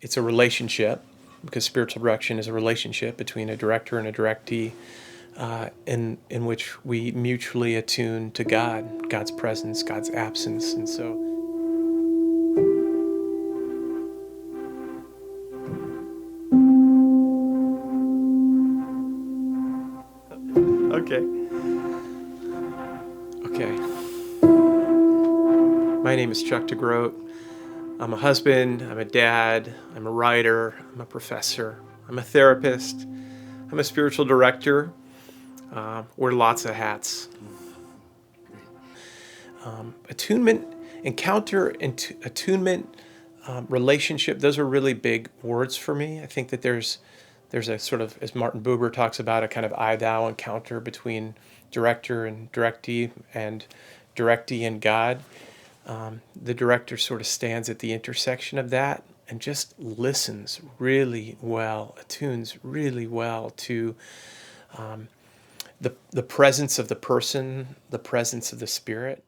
It's a relationship, because spiritual direction is a relationship between a director and a directee, in which we mutually attune to God, God's presence, God's absence. And so okay. My name is Chuck DeGroat. I'm a husband, I'm a dad, I'm a writer, I'm a professor, I'm a therapist, I'm a spiritual director. Wear lots of hats. Attunement, attunement, relationship, those are really big words for me. I think that there's a sort of, as Martin Buber talks about, a kind of I-thou encounter between director and directee and God. The director sort of stands at the intersection of that and just listens really well, attunes really well to the presence of the person, the presence of the spirit.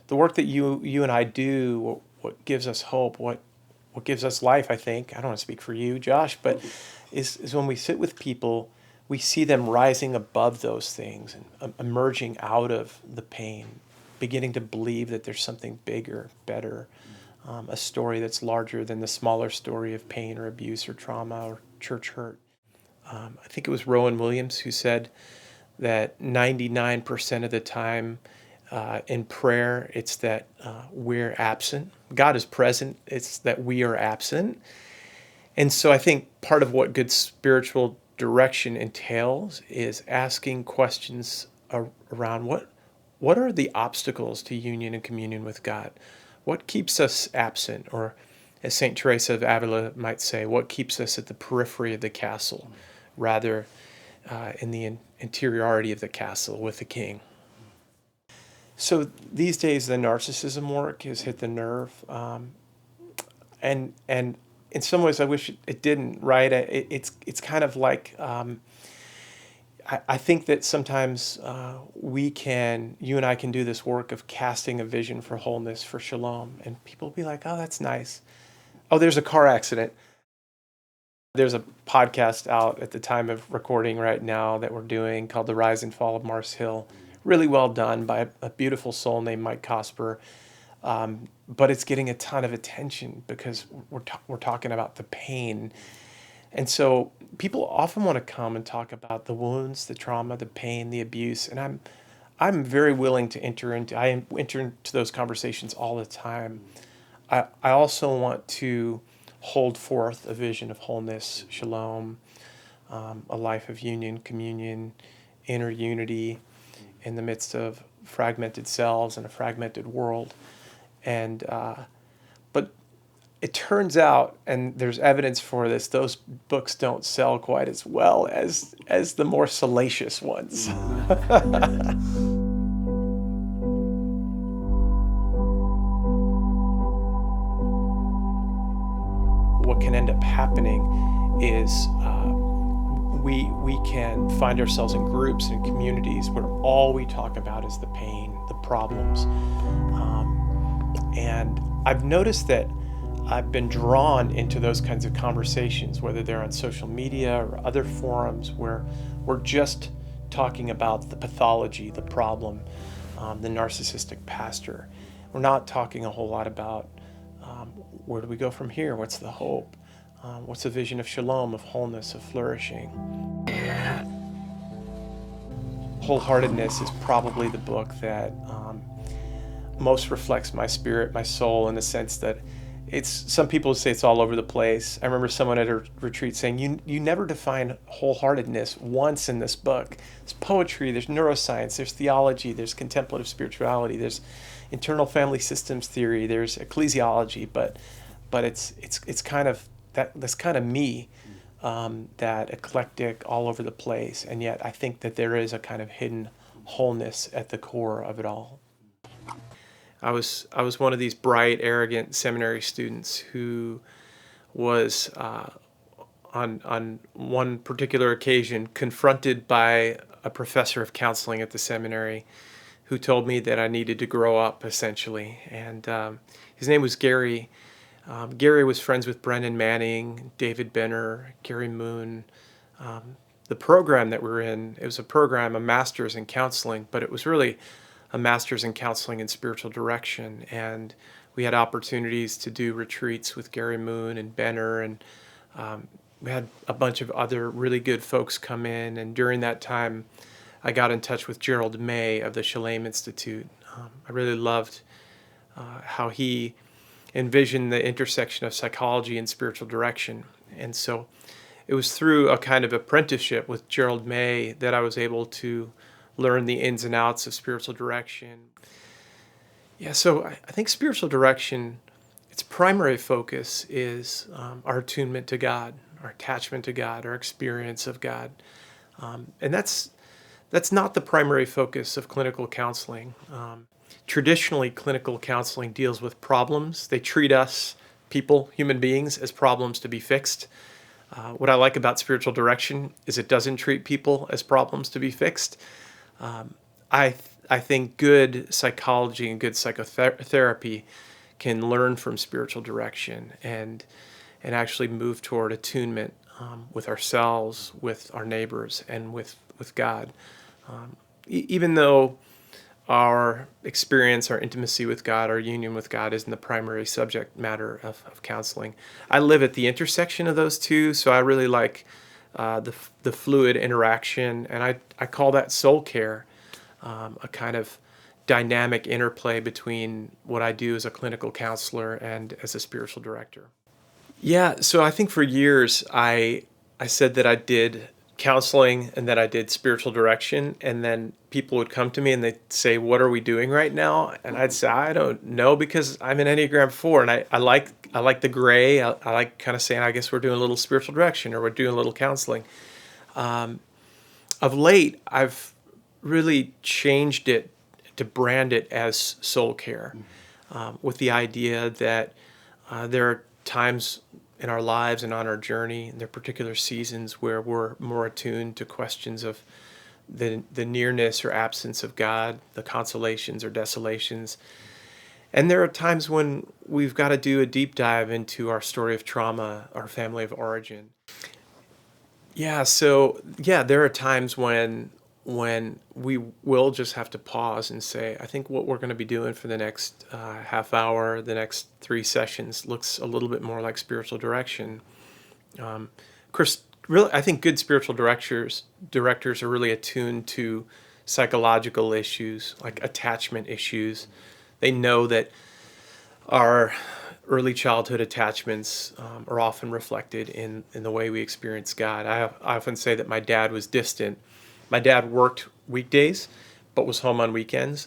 The work that you and I do, what gives us hope, what gives us life, I think, I don't want to speak for you, Josh, but is when we sit with people, we see them rising above those things and emerging out of the pain, beginning to believe that there's something bigger, better, a story that's larger than the smaller story of pain or abuse or trauma or church hurt. I think it was Rowan Williams who said that 99% of the time in prayer, it's that we're absent. God is present, it's that we are absent. And so I think part of what good spiritual direction entails is asking questions around what are the obstacles to union and communion with God? What keeps us absent? Or as St. Teresa of Avila might say, what keeps us at the periphery of the castle rather in the interiority of the castle with the king? So these days the narcissism work has hit the nerve. And in some ways I wish it didn't, right? It's kind of like... I think that sometimes you and I can do this work of casting a vision for wholeness, for shalom, and people will be like, oh, that's nice. Oh, there's a car accident. There's a podcast out at the time of recording right now that we're doing called The Rise and Fall of Mars Hill. Really well done by a beautiful soul named Mike Cosper. But it's getting a ton of attention because we're talking about the pain. And so people often want to come and talk about the wounds, the trauma, the pain, the abuse, and I'm very willing to enter into those conversations all the time. I also want to hold forth a vision of wholeness, shalom, a life of union, communion, inner unity in the midst of fragmented selves and a fragmented world. And but it turns out, and there's evidence for this, those books don't sell quite as well as the more salacious ones. What can end up happening is we can find ourselves in groups and communities where all we talk about is the pain, the problems. And I've noticed that I've been drawn into those kinds of conversations, whether they're on social media or other forums where we're just talking about the pathology, the problem, the narcissistic pastor. We're not talking a whole lot about where do we go from here? What's the hope? What's the vision of shalom, of wholeness, of flourishing? Wholeheartedness is probably the book that most reflects my spirit, my soul, in the sense that some people say it's all over the place. I remember someone at a retreat saying, you never define wholeheartedness once in this book. There's poetry, there's neuroscience, there's theology, there's contemplative spirituality, there's internal family systems theory, there's ecclesiology, but it's kind of that's kind of me, that eclectic, all over the place, and yet I think that there is a kind of hidden wholeness at the core of it all. I was one of these bright, arrogant seminary students who was on one particular occasion confronted by a professor of counseling at the seminary who told me that I needed to grow up, essentially. And his name was Gary. Gary was friends with Brendan Manning, David Benner, Gary Moon. The program that we're in, it was a master's in counseling, but it was really a master's in counseling and spiritual direction. And we had opportunities to do retreats with Gary Moon and Benner, and we had a bunch of other really good folks come in. And during that time, I got in touch with Gerald May of the Shalem Institute. I really loved how he envisioned the intersection of psychology and spiritual direction. And so it was through a kind of apprenticeship with Gerald May that I was able to learn the ins and outs of spiritual direction. Yeah, so I think spiritual direction, its primary focus is our attunement to God, our attachment to God, our experience of God. And that's not the primary focus of clinical counseling. Traditionally, clinical counseling deals with problems. They treat us, people, human beings, as problems to be fixed. What I like about spiritual direction is it doesn't treat people as problems to be fixed. I think good psychology and good psychotherapy can learn from spiritual direction and actually move toward attunement with ourselves, with our neighbors, and with God. Even though our experience, our intimacy with God, our union with God isn't the primary subject matter of counseling, I live at the intersection of those two, so I really like the fluid interaction, and I call that soul care, a kind of dynamic interplay between what I do as a clinical counselor and as a spiritual director. Yeah, so I think for years I said that I did counseling and that I did spiritual direction, and then people would come to me and they'd say, "What are we doing right now?" And I'd say, "I don't know, because I'm an Enneagram 4, and I like the gray. I like kind of saying, I guess we're doing a little spiritual direction or we're doing a little counseling." Of late, I've really changed it to brand it as soul care, with the idea that there are times in our lives and on our journey, and there are particular seasons where we're more attuned to questions of the nearness or absence of God, the consolations or desolations. And there are times when we've got to do a deep dive into our story of trauma, our family of origin. Yeah, there are times when we will just have to pause and say, I think what we're going to be doing for the next half hour, the next 3 sessions, looks a little bit more like spiritual direction. Of course, really, I think good spiritual directors are really attuned to psychological issues, like attachment issues. They know that our early childhood attachments are often reflected in the way we experience God. I often say that my dad was distant. My dad worked weekdays, but was home on weekends.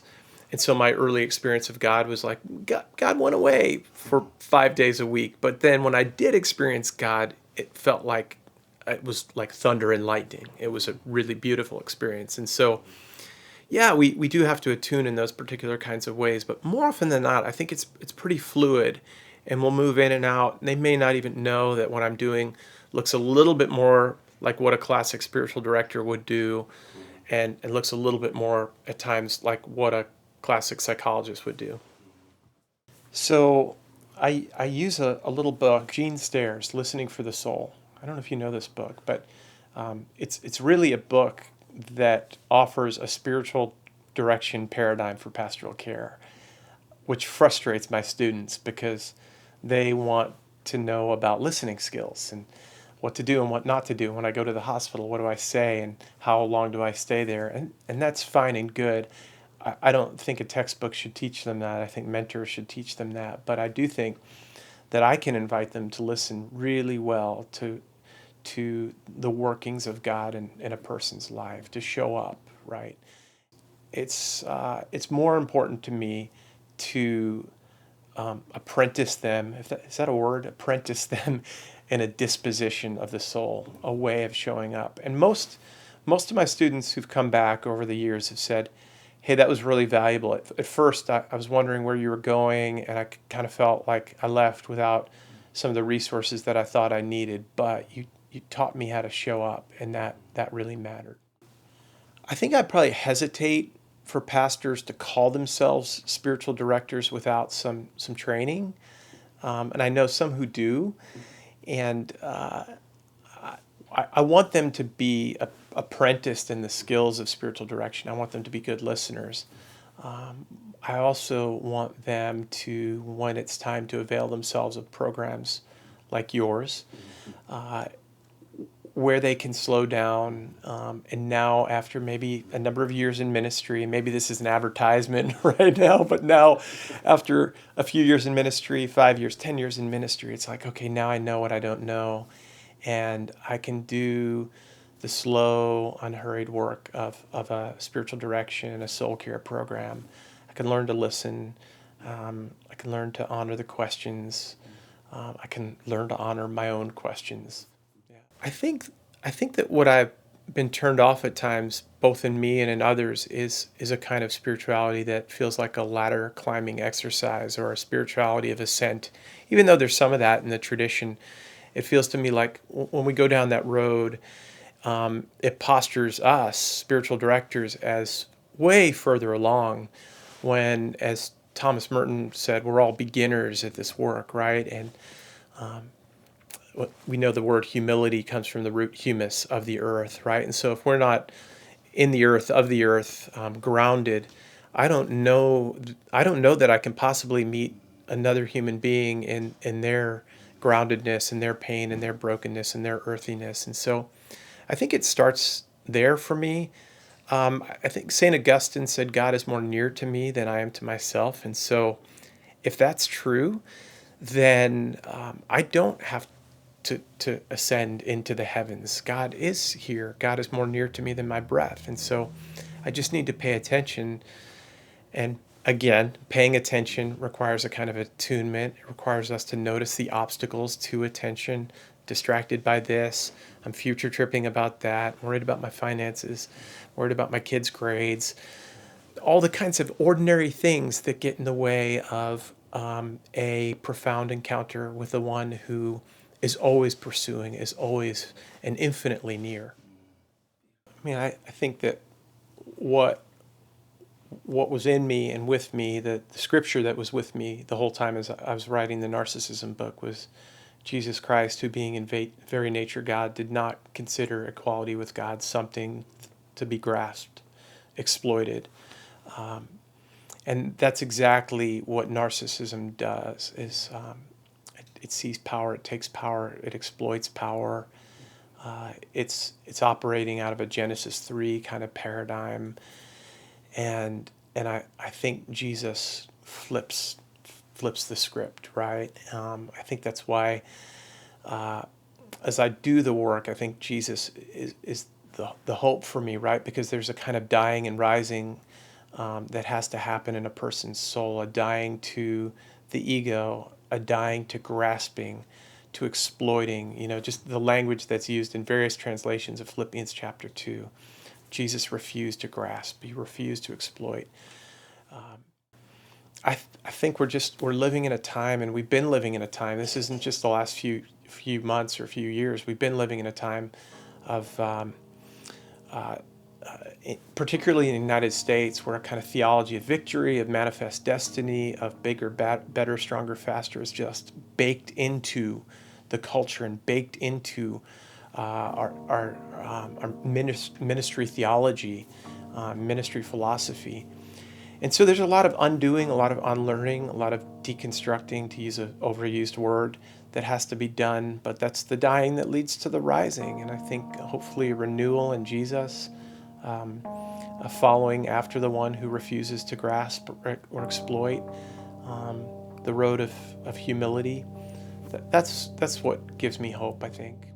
And so my early experience of God was like, God went away for 5 days a week. But then when I did experience God, it felt like it was like thunder and lightning. It was a really beautiful experience. And so, yeah, we do have to attune in those particular kinds of ways. But more often than not, I think it's pretty fluid. And we'll move in and out. They may not even know that what I'm doing looks a little bit more like what a classic spiritual director would do, and it looks a little bit more at times like what a classic psychologist would do. So I use a little book, Gene Stairs, Listening for the Soul. I don't know if you know this book, but it's really a book that offers a spiritual direction paradigm for pastoral care, which frustrates my students because they want to know about listening skills and what to do and what not to do. When I go to the hospital, what do I say and how long do I stay there? And that's fine and good. I don't think a textbook should teach them that. I think mentors should teach them that. But I do think that I can invite them to listen really well to the workings of God in a person's life, to show up, right? It's more important to me to apprentice them, is that a word? Apprentice them in a disposition of the soul, a way of showing up. And most of my students who've come back over the years have said, hey, that was really valuable. At first, I was wondering where you were going, and I kind of felt like I left without some of the resources that I thought I needed, but you taught me how to show up, and that really mattered. I think I'd probably hesitate for pastors to call themselves spiritual directors without some training. and I know some who do, and I want them to be apprenticed in the skills of spiritual direction. I want them to be good listeners. I also want them to, when it's time to avail themselves of programs like yours, where they can slow down. And now, after maybe a number of years in ministry, and maybe this is an advertisement right now, but now after a few years in ministry, 5 years, 10 years in ministry, it's like, okay, now I know what I don't know. And I can do the slow, unhurried work of a spiritual direction, a soul care program. I can learn to listen. I can learn to honor the questions. I can learn to honor my own questions. I think that what I've been turned off at times, both in me and in others, is a kind of spirituality that feels like a ladder climbing exercise, or a spirituality of ascent. Even though there's some of that in the tradition, it feels to me like when we go down that road, it postures us, spiritual directors, as way further along, when, as Thomas Merton said, we're all beginners at this work, right? And we know the word humility comes from the root humus, of the earth, right? And so if we're not in the earth, of the earth, grounded, I don't know that I can possibly meet another human being in their groundedness, and their pain, and their brokenness, and their earthiness. And so I think it starts there for me. I think St. Augustine said, God is more near to me than I am to myself. And so if that's true, then I don't have to ascend into the heavens. God is here. God is more near to me than my breath. And so I just need to pay attention. And again, paying attention requires a kind of attunement. It requires us to notice the obstacles to attention. Distracted by this, I'm future tripping about that, worried about my finances, worried about my kids' grades, all the kinds of ordinary things that get in the way of a profound encounter with the one who is always pursuing, is always and infinitely near. I mean, I think that what was in me and with me, the scripture that was with me the whole time as I was writing the Narcissism book, was Jesus Christ, who being in very nature God, did not consider equality with God something to be grasped, exploited. And that's exactly what narcissism does, is it sees power, it takes power, it exploits power. It's operating out of a Genesis 3 kind of paradigm. And I think Jesus flips the script, right? I think that's why, as I do the work, I think Jesus is the hope for me, right? Because there's a kind of dying and rising that has to happen in a person's soul, a dying to the ego, a dying to grasping, to exploiting, just the language that's used in various translations of Philippians chapter 2. Jesus refused to grasp. He refused to exploit. I think we're living in a time, and we've been living in a time. This isn't just the last few months or few years. We've been living in a time of, particularly in the United States, where a kind of theology of victory, of manifest destiny, of bigger, better, stronger, faster is just baked into the culture and baked into our ministry theology, ministry philosophy. And so there's a lot of undoing, a lot of unlearning, a lot of deconstructing, to use an overused word, that has to be done. But that's the dying that leads to the rising. And I think hopefully a renewal in Jesus, a following after the one who refuses to grasp or exploit, the road of humility. That's what gives me hope, I think.